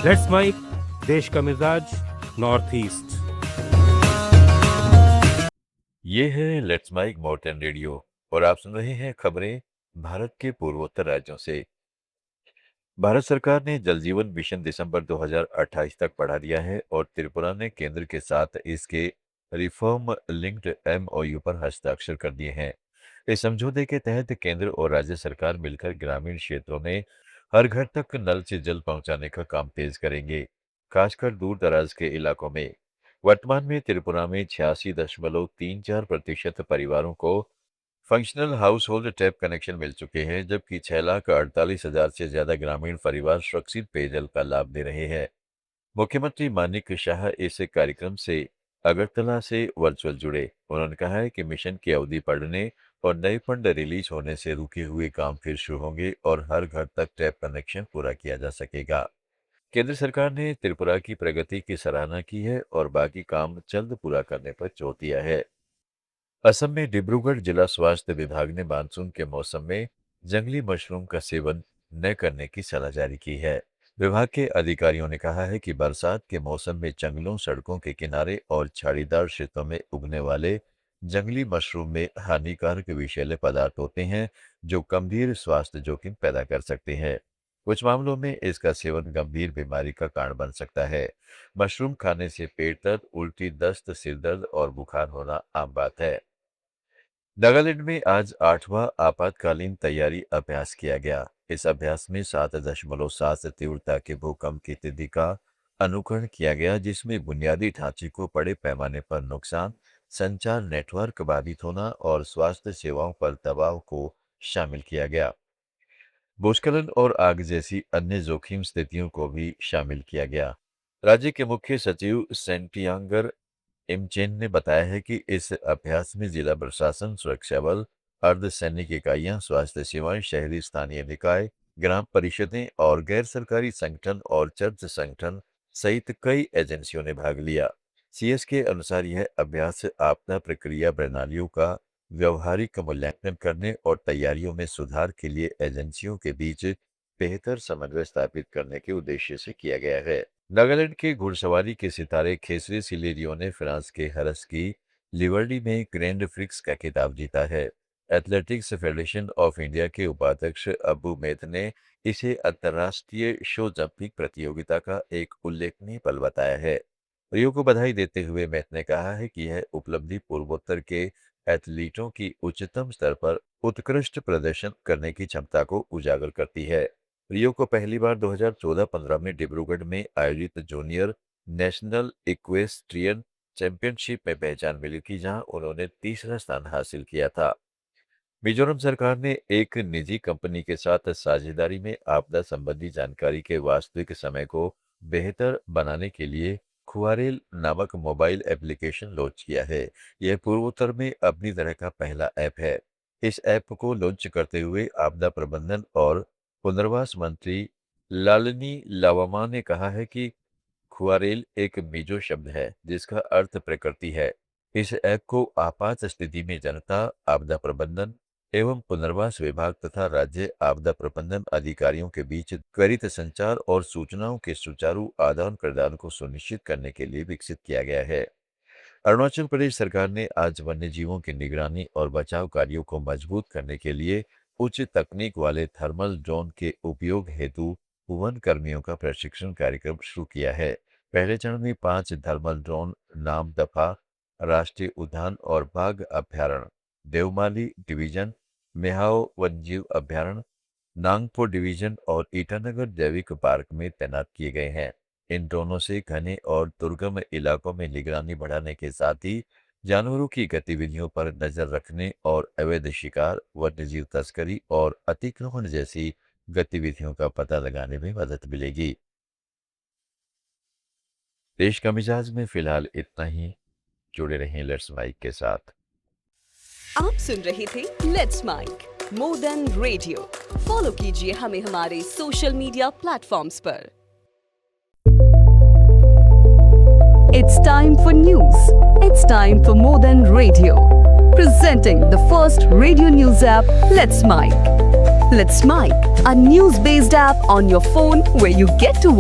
Let's mic, देश का मिजाज, नॉर्थ ईस्ट। ये है लेट्स माइक माउंटेन रेडियो और आप सुन रहे हैं खबरें भारत के पूर्वोत्तर राज्यों से। भारत सरकार ने जल जीवन मिशन दिसंबर 2028 तक बढ़ा दिया है और त्रिपुरा ने केंद्र के साथ इसके रिफॉर्म लिंक्ड एमओयू पर हस्ताक्षर कर दिए हैं। इस समझौते के तहत केंद्र और राज्य सरकार मिलकर ग्रामीण क्षेत्रों में हर घर तक नल से जल पहुंचाने का काम तेज करेंगे, खासकर दूर दराज के इलाकों में। वर्तमान में त्रिपुरा में 86.34% परिवारों को functional household tap connection मिल चुके हैं, जबकि 6,48,000 से ज्यादा ग्रामीण परिवार सुरक्षित पेयजल का लाभ ले रहे हैं। मुख्यमंत्री मानिक शाह इस कार्यक्रम से अगरतला से वर्चुअल जुड़े। उन्होंने कहा है कि मिशन की अवधि बढ़ने और नए फंड रिलीज होने से रुके हुए काम फिर शुरू होंगे और हर घर तक टैप कनेक्शन पूरा किया जा सकेगा। केंद्र सरकार ने त्रिपुरा की प्रगति की सराहना की है और बाकी काम जल्द पूरा करने पर जोर दिया है। असम में डिब्रूगढ़ जिला स्वास्थ्य विभाग ने मानसून के मौसम में जंगली मशरूम का सेवन न करने की सलाह जारी की है। विभाग के अधिकारियों ने कहा है कि बरसात के मौसम में जंगलों, सड़कों के किनारे और झाड़ीदार क्षेत्रों में उगने वाले जंगली मशरूम में हानिकारक विषैले पदार्थ होते हैं, जो गंभीर स्वास्थ्य जोखिम पैदा कर सकते हैं। कुछ मामलों में इसका सेवन गंभीर बीमारी का कारण बन सकता है। मशरूम खाने से पेट दर्द, उल्टी, दस्त, सिर दर्द और बुखार होना आम बात है। नागालैंड में आज 8वां आपातकालीन तैयारी अभ्यास किया गया। इस अभ्यास में 7.7 तीव्रता के भूकंप की स्थिति का अनुकरण किया गया, जिसमें बुनियादी ढांचे को बड़े पैमाने पर नुकसान, संचार नेटवर्क बाधित होना और स्वास्थ्य सेवाओं पर दबाव को शामिल किया गया। भूस्खलन और आग जैसी अन्य जोखिम स्थितियों को भी शामिल किया गया। राज्य के मुख्य सचिव सेंटियांगर इमचेन ने बताया है कि इस अभ्यास में जिला प्रशासन, सुरक्षा बल, अर्धसैनिक इकाइयां, स्वास्थ्य सेवाएं, शहरी स्थानीय निकाय, ग्राम परिषदें और गैर सरकारी संगठन और चर्च संगठन सहित कई एजेंसियों ने भाग लिया। सीएस के अनुसार यह अभ्यास आपदा प्रक्रिया प्रणालियों का व्यवहारिक मूल्यांकन करने और तैयारियों में सुधार के लिए एजेंसियों के बीच बेहतर समन्वय स्थापित करने के उद्देश्य से किया गया है। नागालैंड के घुड़सवारी के सितारे खेसरे सिलेरियो ने फ्रांस के हरस की लिवर्डी में ग्रैंड प्रिक्स का खिताब जीता है। एथलेटिक्स फेडरेशन ऑफ इंडिया के उपाध्यक्ष अबू मेद ने इसे अंतर्राष्ट्रीय शो जंपिंग प्रतियोगिता का एक उल्लेखनीय पल बताया है। रियो को बधाई देते हुए मेद ने कहा है कि यह उपलब्धि पूर्वोत्तर के एथलीटों की उच्चतम स्तर पर उत्कृष्ट प्रदर्शन करने की क्षमता को उजागर करती है। रियो को पहली बार 2014-15 में डिब्रूगढ़ में आयोजित जूनियर नेशनल इक्वेस्ट्रियन चैंपियनशिप में पहचान मिली थी, जहां उन्होंने तीसरा स्थान हासिल किया था। मिजोरम सरकार ने एक निजी कंपनी के साथ साझेदारी में आपदा संबंधी जानकारी के वास्तविक समय को बेहतर बनाने के लिए खुआरेल नामक मोबाइल एप्लीकेशन लॉन्च किया है। यह पूर्वोत्तर में अपनी तरह का पहला ऐप है। इस ऐप को लॉन्च करते हुए आपदा प्रबंधन और पुनर्वास मंत्री लालनी लावामा ने कहा है कि खुआरेल एक मिजो शब्द है जिसका अर्थ प्रकृति है। इस ऐप को आपात स्थिति में जनता, आपदा प्रबंधन एवं पुनर्वास विभाग तथा राज्य आपदा प्रबंधन अधिकारियों के बीच त्वरित संचार और सूचनाओं के सुचारू आदान प्रदान को सुनिश्चित करने के लिए विकसित किया गया है। अरुणाचल प्रदेश सरकार ने आज वन्य जीवों की निगरानी और बचाव कार्यों को मजबूत करने के लिए उच्च तकनीक वाले थर्मल ड्रोन के उपयोग हेतु वन कर्मियों का प्रशिक्षण कार्यक्रम शुरू किया है। पहले चरण में 5 थर्मल ड्रोन नामदफा राष्ट्रीय उद्यान और बाघ अभ्यारण्य, देवमाली डिवीजन, मेहाओ वन्यजीव अभ्यारण्य, नांगपो डिवीजन और ईटानगर जैविक पार्क में तैनात किए गए हैं। इन ड्रोनों से घने और दुर्गम इलाकों में निगरानी बढ़ाने के साथ ही जानवरों की गतिविधियों पर नजर रखने और अवैध शिकार, वन्यजीव तस्करी और अतिक्रमण जैसी गतिविधियों का पता लगाने में मदद मिलेगी। देश का मिजाज में फिलहाल इतना ही। जुड़े रहें लेट्स माइक के साथ। आप सुन रहे थे let's make more than radio. Follow कीजिए हमें हमारे सोशल मीडिया प्लेटफॉर्म्स पर। It's time for news. It's time for more than radio. Presenting the first radio news app, Let's Mike. Let's Mike, a news-based app on your phone where you get to watch